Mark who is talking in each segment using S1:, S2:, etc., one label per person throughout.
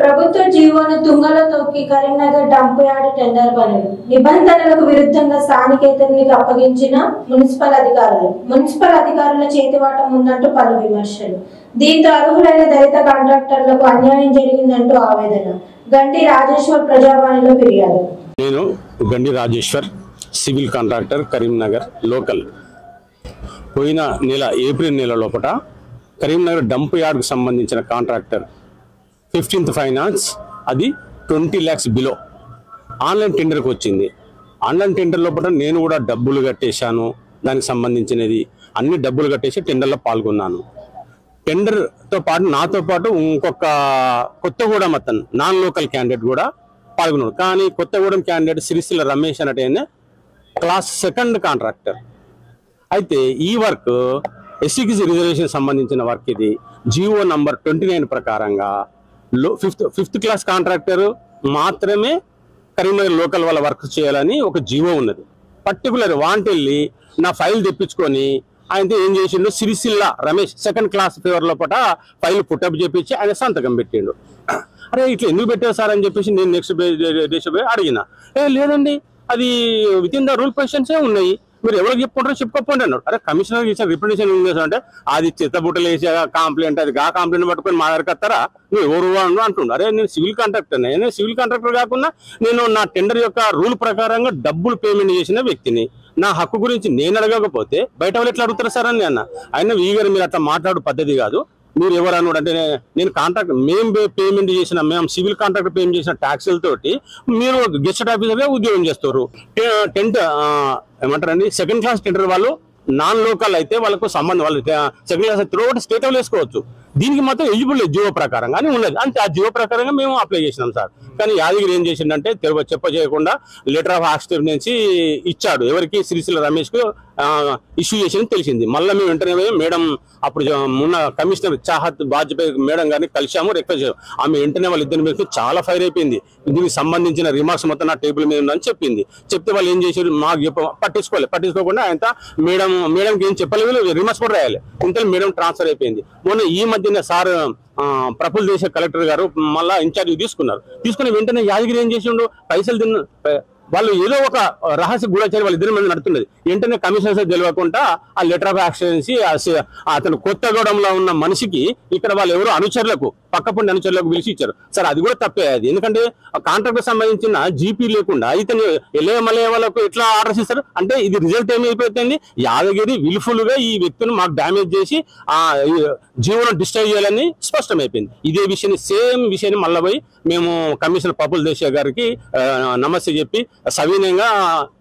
S1: ప్రభుత్వ జీవోను తుంగలో తొక్కి కరీంనగర్ డంప్ యార్డ్ టెండర్ పనులు నిబంధనలకు విరుద్ధంగా స్థానికేతరునికి అప్పగించిన మున్సిపల్ అధికారుల చేతివాటం ఉందంటూ పలు విమర్శలు. దీంతో అర్హులైన దళిత కాంట్రాక్టర్లకు అన్యాయం జరిగిందంటూ ఆవేదన. గండి రాజేశ్వర్ ప్రజావాణిలో ఫిర్యాదు.
S2: నేను గండి Rajeshwar, civil contractor, Karimnagar local. పోయిన నెల ఏప్రిల్ నెల లోపల కరీంనగర్ డంప్ యార్డ్కు సంబంధించిన కాంట్రాక్టర్ 15th ఫైనాన్స్ అది 20 lakhs బిలో ఆన్లైన్ టెండర్కి వచ్చింది. ఆన్లైన్ టెండర్ లోపల నేను కూడా డబ్బులు కట్టేశాను. దానికి సంబంధించినది అన్ని డబ్బులు కట్టేసి టెండర్లో పాల్గొన్నాను. టెండర్తో పాటు నాతో పాటు ఇంకొక కొత్తగూడెం అతను నాన్ లోకల్ క్యాండిడేట్ కూడా పాల్గొన్నాడు. కానీ కొత్తగూడెం క్యాండిడేట్ సిరిసిల్ల రమేష్ అనేటైనా క్లాస్ 2nd కాంట్రాక్టర్. అయితే ఈ వర్క్ ఎస్సీకి రిజర్వేషన్ సంబంధించిన వర్క్. ఇది జియో నంబర్ 29 ప్రకారంగా ఫిఫ్త్ క్లాస్ కాంట్రాక్టర్ మాత్రమే కరీంనగర్ లోకల్ వాళ్ళ వర్క్ చేయాలని ఒక జియో ఉన్నది. పర్టికులర్ వాంటెళ్ళి నా ఫైల్ తెప్పించుకొని ఆయనతో ఏం చేసిండు, Sircilla Ramesh 2nd class favour లోపల ఫైల్ పుట్టప్ చేపించి ఆయన సంతకం పెట్టిండు. అరే ఇట్లా ఎందుకు పెట్టారు సార్ అని చెప్పేసి నేను నెక్స్ట్ డే అడిగిన. లేదండి, అది విత్ ఇన్ ద రూల్ పొజిషన్సే ఉన్నాయి, మీరు ఎవరికి చెప్పుకుంటారో చెప్పుకోపోండి అన్నాడు. అరే కమిషనర్ చేసిన రిప్రజెంటేషన్ ఏం చేస్తా అంటే అది చెత్తబుట్టలు వేసే కంప్లైంట్, అది ఆ కంప్లైంట్ పట్టుకొని మా దగ్గరకు వస్తారా, నువ్వు ఎవరు అంటుండు. అరే నేను సివిల్ కాంట్రాక్టర్, నేను సివిల్ కాంట్రాక్టర్ కాకుండా నేను నా టెండర్ యొక్క రూల్ ప్రకారంగా డబ్బులు పేమెంట్ చేసిన వ్యక్తిని. నా హక్కు గురించి నేను అడగకపోతే బయట వాళ్ళు ఎట్లా అడుగుతారు సార్ అని అన్న. ఆయన వీగారు, మీరు అట్లా మాట్లాడు పద్ధతి కాదు, మీరు ఎవరు అన్నాడు అంటే నేను కాంట్రాక్ట్ మేము పేమెంట్ చేసిన, మేము సివిల్ కాంట్రాక్ట్ పేమెంట్ చేసిన ట్యాక్సులతోటి మీరు గెస్టెడ్ ఆఫీసర్గా ఉద్యోగం చేస్తారు. ఏమంటారండి 2nd క్లాస్ టెండర్ వాళ్ళు నాన్ లోకల్ అయితే వాళ్ళకు సంబంధం, వాళ్ళు 2nd class throughout state level వేసుకోవచ్చు. దీనికి మాత్రం ఎలిజిబుల్ లేదు జియో ప్రకారంగా అని ఉన్నది. అంతే ఆ జియో ప్రకారంగా మేము అప్లై చేసినాం సార్. కానీ యాదగిరి ఏం చేసిండంటే చేయకుండా లెటర్ ఆఫ్ యాక్సెప్టెన్స్ ఇచ్చాడు. ఎవరికి, సిరిసిల్ల రమేష్కు ఇష్యూ చేసిందని తెలిసింది. మళ్ళీ మేము వెంటనే మేడం, అప్పుడు మొన్న కమిషనర్ చాహత్ వాజ్పేయి మేడం గారిని కలిసాము, రిక్వెస్ట్ చేసాము. ఆమె వెంటనే వాళ్ళిద్దరి మీద చాలా ఫైర్ అయిపోయింది. దీనికి సంబంధించిన రిమార్క్స్ మొత్తం నా టేబుల్ మీద ఉందని చెప్పింది. చెప్తే వాళ్ళు ఏం చేశారు, మాకు పట్టించుకోకుండా ఆయన మేడంకి ఏం చెప్పలేదు, రిమార్క్స్ కూడా రాయాలి. ఇంతలో మేడం ట్రాన్స్ఫర్ అయిపోయింది. మొన్న ఈ మధ్యన సార్ ప్రఫుల్ దేశ కలెక్టర్ గారు మళ్ళా ఇన్ఛార్జ్ తీసుకుని వెంటనే యాదగిరి ఏం చేసిండు, పైసలు వాళ్ళు ఏదో ఒక రహస్య గూఢచారి వాళ్ళ 2 మంది నడుతున్నది. వెంటనే కమిషనర్ సార్ తెలియకుండా ఆ లెటర్ ఆఫ్ యాక్సిడెన్సీ అతను కొత్తగూడెంలో ఉన్న మనిషికి ఇక్కడ వాళ్ళు ఎవరో అనుచరులకు, పక్కపండి అనుచరులకు పిలిచి ఇచ్చారు సార్. అది కూడా తప్పే. అది ఎందుకంటే కాంట్రాక్ట్ సంబంధించిన జీపీ లేకుండా ఇతను ఎల్ఏ వాళ్ళకు ఎట్లా ఆర్డర్స్ ఇస్తారు అంటే ఇది రిజల్ట్ ఏమైపోతుంది, యాదగిరి విల్ఫుల్ గా ఈ వ్యక్తిని మాకు డ్యామేజ్ చేసి ఆ జీవనం డిస్ట్రాయ్ చేయాలని స్పష్టమైపోయింది. ఇదే విషయాన్ని సేమ్ విషయాన్ని మళ్ళీ పోయి మేము కమిషనర్ ప్రఫుల్ దేశ గారికి నమస్తే చెప్పి సవినయంగా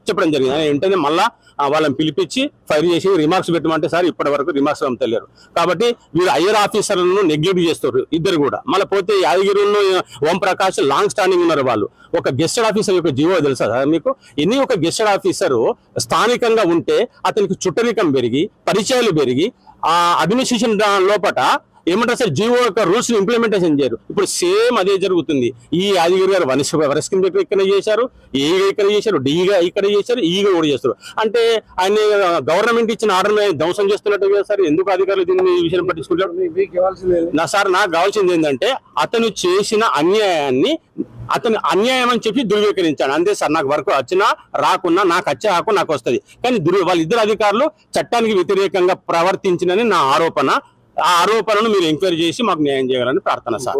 S2: చెప్పడం జరిగింది. వెంటనే మళ్ళా వాళ్ళని పిలిపించి ఫైర్ చేసి రిమార్క్స్ పెట్టమంటే సార్ ఇప్పటి వరకు రిమార్క్స్ తెలియరు. కాబట్టి వీరు హైయర్ ఆఫీసర్లను నెగ్లెక్ట్ చేస్తారు ఇద్దరు కూడా. మళ్ళీ పోతే యాదగిరి ఓం ప్రకాష్ లాంగ్ స్టాండింగ్ ఉన్నారు. వాళ్ళు ఒక గెస్టెడ్ ఆఫీసర్ యొక్క జీవో తెలుసా సార్ మీకు? ఒక గెస్టెడ్ ఆఫీసరు స్థానికంగా ఉంటే అతనికి చుట్టరికం పెరిగి, పరిచయాలు పెరిగి, ఆ అడ్మినిస్ట్రేషన్ లోపల ఏమంటారు సార్, జియో యొక్క రూల్స్ ని ఇంప్లిమెంటేషన్ చేయరు. ఇప్పుడు సేమ్ అదే జరుగుతుంది. ఈ యాదగిరి గారు వరస్కిన్ ఇక్కడ చేశారు, ఏగా ఇక్కడ చేశారు, డీగా ఇక్కడ చేశారు, ఈగా కూడా చేస్తారు. అంటే ఆయన గవర్నమెంట్ ఇచ్చిన ఆర్డర్ ధ్వంసం చేస్తున్నట్టు కదా సార్. ఎందుకు అధికారులు దీన్ని ఈ విషయం పట్టించుకుంటారు? నాకు కావాల్సింది ఏంటంటే అతను చేసిన అన్యాయాన్ని అతను అన్యాయం అని చెప్పి ధృవీకరించాడు. అంతే సార్. నాకు వర్క్ వచ్చినా రాకున్నా నాకు వచ్చే హక్కు నాకు వస్తుంది. కానీ వాళ్ళిద్దరు అధికారులు చట్టానికి వ్యతిరేకంగా ప్రవర్తించినని నా ఆరోపణ. ఆ ఆరోపణను మీరు ఎంక్వైరీ చేసి మాకు న్యాయం చేయాలని ప్రార్థన సార్.